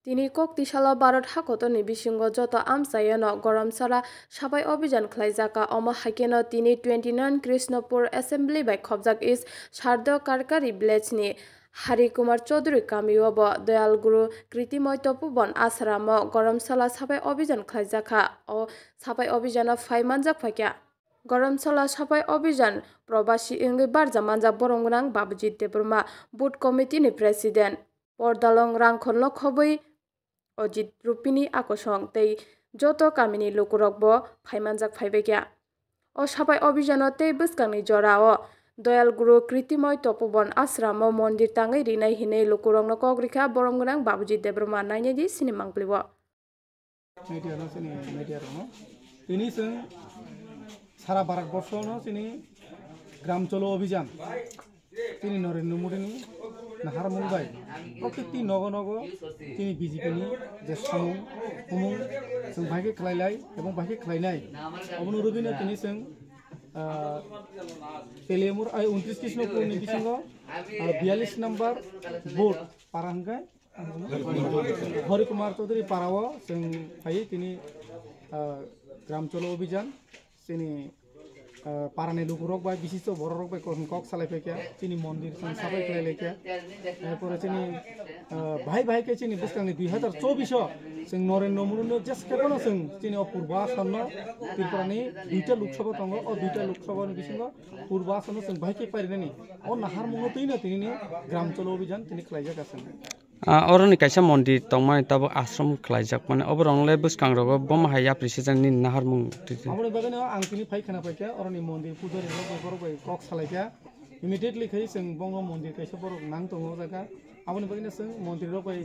তিনি কক্তিশালা ভারত হাকতনি বিশৃঙ্গ যত আমসায়ন গরমসালা সাবাই অভিযান খাইজাকা অম হাইকেন তিনি 29 কৃষ্ণপুর অ্যাসেম্বলি বাই খবজাক ইস সার্দ কারকারি ভিলেজনি হারিকুমার চৌধুরী কামিওব দয়ালগুরু কৃতিময় তপুবন আশ্রাম গরমসালা সাবাই অভিযান খাইজাকা ও সাবাই অভিযান ফাইমানজাক ফাইকা গরমসালা সাফাই অভিযান প্রবাসী ইংগি বারজা মানজা বরংগ্রাং বাবুজিৎ দেববর্মা বুথ কমিটিনি প্রেসিডেন্ট পর্দালং রাংখনল খবৈ অজিত রুপিনি আকর্ষণ তৈ যত কামিনী লুকুরকব ফাইমানজাক ফাইবেকিয়া ও সাফাই অভিযান তৈ বসকাংনি জরা ও দয়ালগুরু কৃতিময় তপোবন আশ্রাম মন্দির তাঙ্গৈ রিনাই হিनै লুকুরংনো কগ্রিখা বরংগ্রাং বাবুজিৎ দেববর্মা নাইনাদি সিনেমাংপ্লিব সারা ভারতবর্ষ তিনি গ্রাম চলো অভিযান তিনি নরেন্দ্র মোদীনি নাহার মুম্বাই প্রত্যেকটি নগ নগ তিনি বিজেপিनि যে সমুं হুमुं जों बाहायके खालायलाय এবং बाहायके खालायनाय अनुरुबिनो তিনি जों पेलेमुर 29 कृष्णपुरनि बिसिंग 42 नम्बर बुथ पारांगाय हरिकुमार चौधरी पाराव जों फायो তিনি গ্রাম চলো অভিযান তিনি পারানি লুকুরক বাই বিশিষ্ট বড় রক বাই কক সালাইফাইকা তিনি মন্দির সাবাই খাইলাইকা এরপরে তিনি ভাই ভাইকে তিনি বুসকাংনি 2024 जों नरेन्द्र मोदीनो जेसेबां जों তিনি পূর্ব আসন্ন ত্রিপুরানি দুইটা লোকসভা দङ ও দুইটা লোকসভাनि बिसिङाव পূর্ব আসন্ন जों ভাইকে পারিনানি ও নাহার মুङतैनो তিনি গ্রাম চলো অভিযান তিনি খাইজাगासिनो अरनि कायसा मन्दिर तंमाय तब आश्रम खलायजाक माने अबरंले बुसकांग्रगो बम हाया प्रेसिडेन्ट नि नाहार मुं आबनि बागैनो आं तिनि फायखाना फायखा अरनि मन्दिर पुजारि बर बाय कक सालायखा इमिडिएटलि खै जों बंग मन्दिर कायसा बर नां दङ जागा आबनि बागैनो जों मन्दिर बाय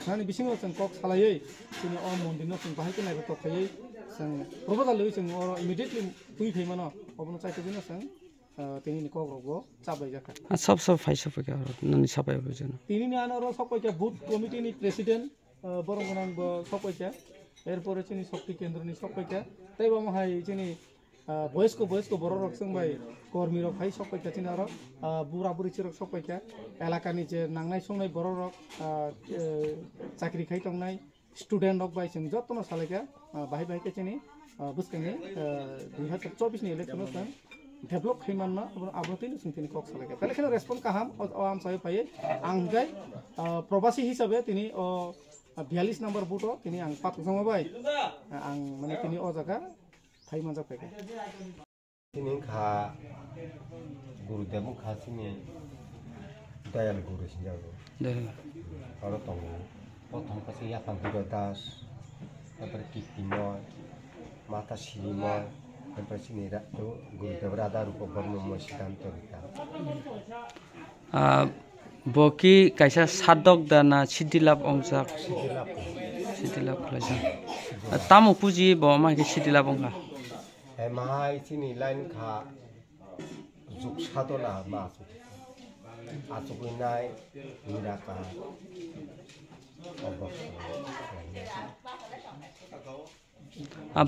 थानानि बिसिङाव जों कक सालायै तिनि अ मन्दिरनो जों बाहायके नायबो तखायै जों प्रपोजाल जों अर इमिडिएटलि फुइ फैमानो अबनो चाइखैनो जों তিনি কগ্রগ চাবাই জাকা সব ফাইসা ফকে ননি সাবাই অভিযান তিনি আনার সবাইকে বুথ কমিটিনি প্রেসিডেন্ট বরংগনাং সবাইকে এরপরে তিনি শক্তি কেন্দ্রনি সবাইকে তাই বামহাই তিনি বয়স্ক বড় রকম ভাই কর্মী রক ভাই সবাইকে তিনি আর বুড়া বুড়ি চিরক সবাইকে এলাকানি যে নাংনাই সংনাই বড় রক চাকরি খাই তংনাই স্টুডেন্ট রক ভাই जों যত্ন সালাইকে বাহাই বাহাইকে তিনি বুসকাंनि 2024 नि इलेक्शन जों डेभलप खालामना आब्रतैनो जों दिनै कक सालायगा बेनिखायनो रेसपन्स गाहाम आम साहे फायो आंगाय प्रवासी हिसाबै दिनै 42 नम्बर बुथआव दिनै आं पातजमाबाय आं माने दिनै अ जागा फाइमान जाफायगा दिनै खा गुरुदेव खासिनि दयाल गुरु सिंजागो आरो दङ प्रथम पासे यापान दास তারপরে কীর্তিময় মাতা শ্রীময় তারপরে সিনিরা তো গুরুদেব রাধা রূপ বর্ম সিদ্ধান্ত রিতা বকি কাইসা সাদক দানা সিদ্ধিলাভ অংশাক সিদ্ধিলাভ খাইছা তামু পুজি ব মাকে সিদ্ধিলাভ অংশা হে মাহাই সিনি লাইন খা যুগ সাধনা মা আচুকইনাই নিরাকার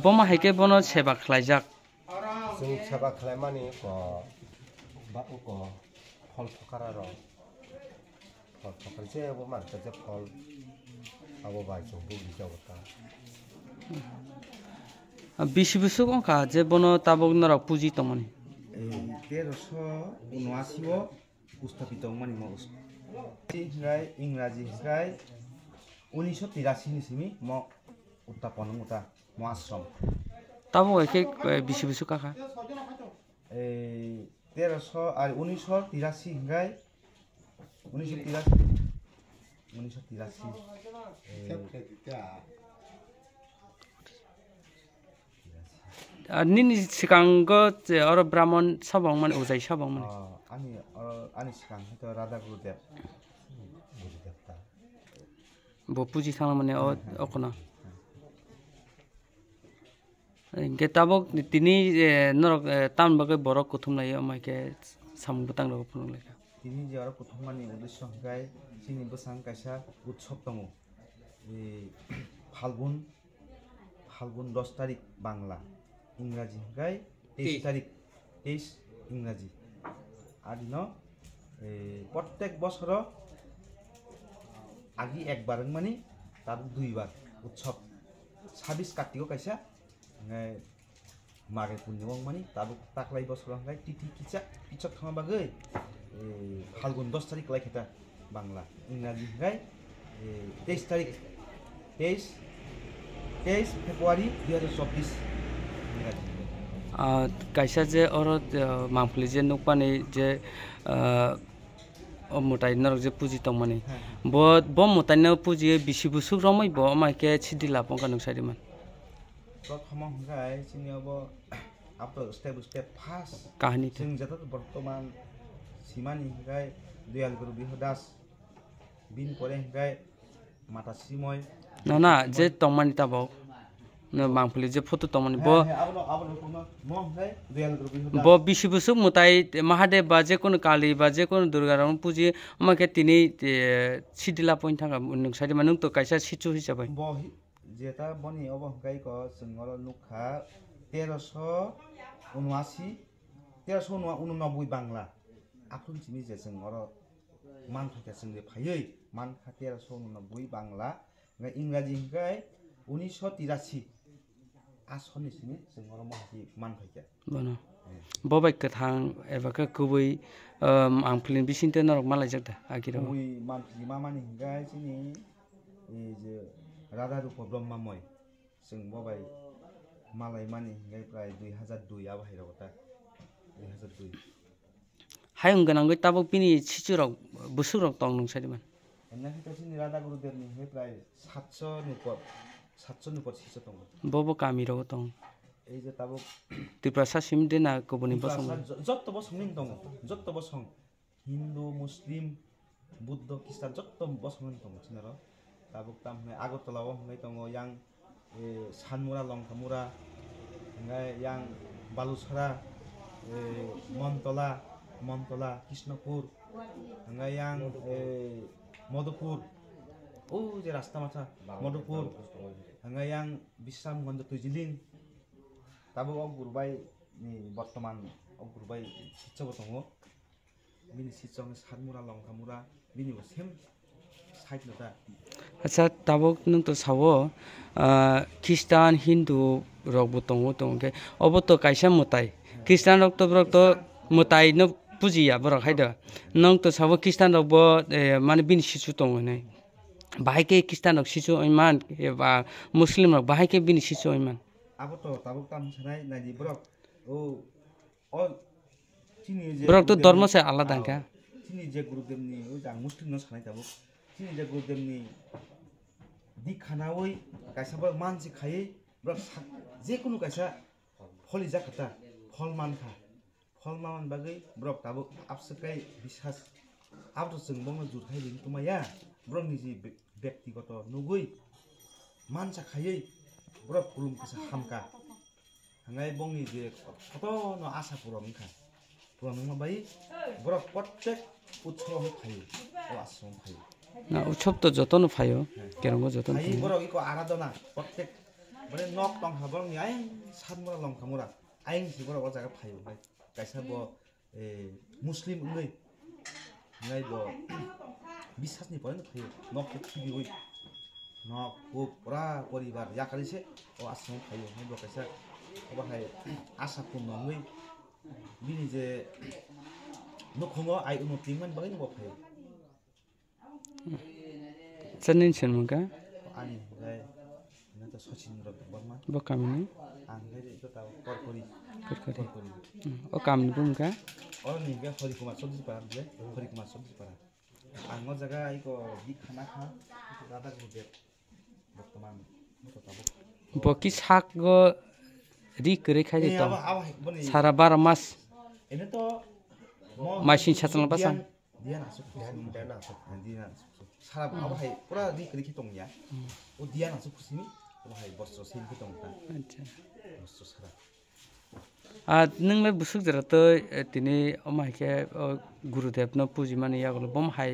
बमा हाइके बनो सेबा खलायजाक जों सेबा खालायमानि फल फकारा र फल फकार जेबो मानसिया जे फल आबो बायजों बुरि जावता बिसि बुसु अंका जे बनो ताबक नर पुजी तमनि 1379 उस्थापित मानि म इंराय इंराजी हिसाय 1983 नि सिमी म उत्तापन मुता म आश्रम ताबो एके बिसि बुसु काका 1300 আর 1983 हिसाय 1983 निनि सिकांग अर ब्राह्मण सबं मन उजाय सबं मन आनि सिकां तो राधा गुरुदेव बो पुजी थांग माने अकना गेताबक तिनी नरक तान बगे बरक कुथुम लायो माइके सामु बतंग रग फुन लेखा तिनी जे अर कुथुम मानि उद्देश्य गाय सिनि बसां कायसा उत्सव दङ फाल्गुन 10 तारिख बांला इंराजी गाय 23 तारिख 23 इंराजी आदिन प्रत्येक बছর आगि एकबार मानि তাবুক দুইবার উৎসব 26 কার্তিক কাইসা মাঘে পূর্ণিমা মানি তাবুক তাকলাই বছর হাঙ্গাই তিথি কিচা কিচক থাকা বাগै ফাল্গুন 10 তারিখ লাই খেতা বাংলা ইংরাজি হাঙ্গাই 23 তারিখ 23 ফেব্রুয়ারি 2024 ইংরাজি kaisa je oro mangpli je nukpani je mutai narok je puji tongmani bo mutai na puji bisi busuk romoi bo amai ke chidila pongka nuksari man प्रथम हंगाय चिनियाबो आपलो स्टेप स्टेप फास्ट kahani जों जत बर्तमान सीमानि हंगाय दयाल गुरु बिहदास बिन परे हंगाय माता सिमय na je tongmani tabo na mangpli je photo tongmani bo आपलो म हंगाय दयाल गुरु बिहदास bo bisi busuk mutai mahadev ba je kono kali ba je kono durga ram puji amai ke tini chidila point thanga nuksari man to kaisa sichu hisabai bo जेता बनि अब हंगाय को जोंगर नुखा 1379 बांग्ला आखुन चिनि जे जोंगर मान फाइका जोंनि फायै मान खा 1379 बांग्ला इंराजी हंगाय 1983 आसनि चिनि जोंगर महि मान फाइका bono bo bai kathang eba ka kubui angplin bisinte norok malai jakda agiro ui मान फि मामानि हंगाय चिनि ए जे राधा रूप ब्रह्ममय जों बबाय मालाय मानि हंगाय प्राय 2002 आ बाहिरावता 2002 hayung ganang tabo pini chichurok busurok tong nungsariman एना हिता चिनि राधा गुरुदेवनि हंगाय प्राय 700 नुपर सिसो दङ bobo kamiro tong এই যে তাবো tiprasa simdena kubuni bosong যত বসং দङ যত বসং হিন্দু মুসলিম বুদ্ধ খ্রিস্টান যত বসং দङ চিনার ताबुक ताम है आगरतला हंगाय दङ यां सानमुरा लंकामुरा हंगाय यां बालुसरा मनतला कृष्णपुर हंगाय यां मधुपुर ओ जे रास्ता माथा मधुपुर हंगाय यां बिश्रामगंज तुजिलिं ताबुक गुरबाय नि बर्तमान गुरबाय सिचबो दङ बिनि सिचं सानमुरा लंकामुरा बिनि सेम साइड नता acha tabok nung to sawo Christian Hindu rok bo tongo tongke obo to kaisa mutai Christian rok to mutai no pujiya borok haida nung to sawo Christian rok bo mane bin sichu tongo nei bahai ke Christian rok sichu iman ba Muslim rok bahai ke bin sichu iman abo to tabuk tam sanai naji borok o chini je borok to dharma se alada ka chini je gurudev ni o jang muslim no sanai tabuk chini je gurudev ni दिखानावै कायसाबो मानसि खायै ब्र जेकुनु कायसा फलि जाखता फल मान बागै ब्र ताबो आपसकाय बिश्वास आबो जों बंग जुथाय लिं तुमाया ब्रनि जि व्यक्तिगत नुगै मानसा खायै ब्र खुलुम कासा हामका हांगाय बंगनि जे कतनो आशा पुरनखा पुरन बाय ब्र प्रत्येक उत्सव खायै ओ आश्रम खायै na uchop to jotono phayo kerongo jotono ai borok iko aradona protek bore nok tong habong ni ai sanmura longkamura aing si borok jaga phayo bai kaisa bo muslim ngai ngai bo bisas ni pore phayo nok to thibi oi nok ko pura poribar yakali se o asam phayo ngai bo kaisa oba hai asa purno ngai bini je nokhongo ai unuti man bai bo phayo chanin senmuga ani gai na to sachin rok barma bokamini ang gai to ta korkori o kamni bumka और नहीं क्या हरी कुमार सब्जी पड़ा है हरी कुमार सब्जी पड़ा आंगो जगह आई को भी खाना खा ज़्यादा गुरुदेव वर्तमान boki sak go ri kre khai to sara 12 mas ini to machine chatang pasang dia nasuk sara apa hai pura ri kre khitong ya o dia nasuk kusini apa hai bostro sin khitong ta bostro sara nunglai busuk jara to tini omai ke gurudev no puji mani yagolo bom hai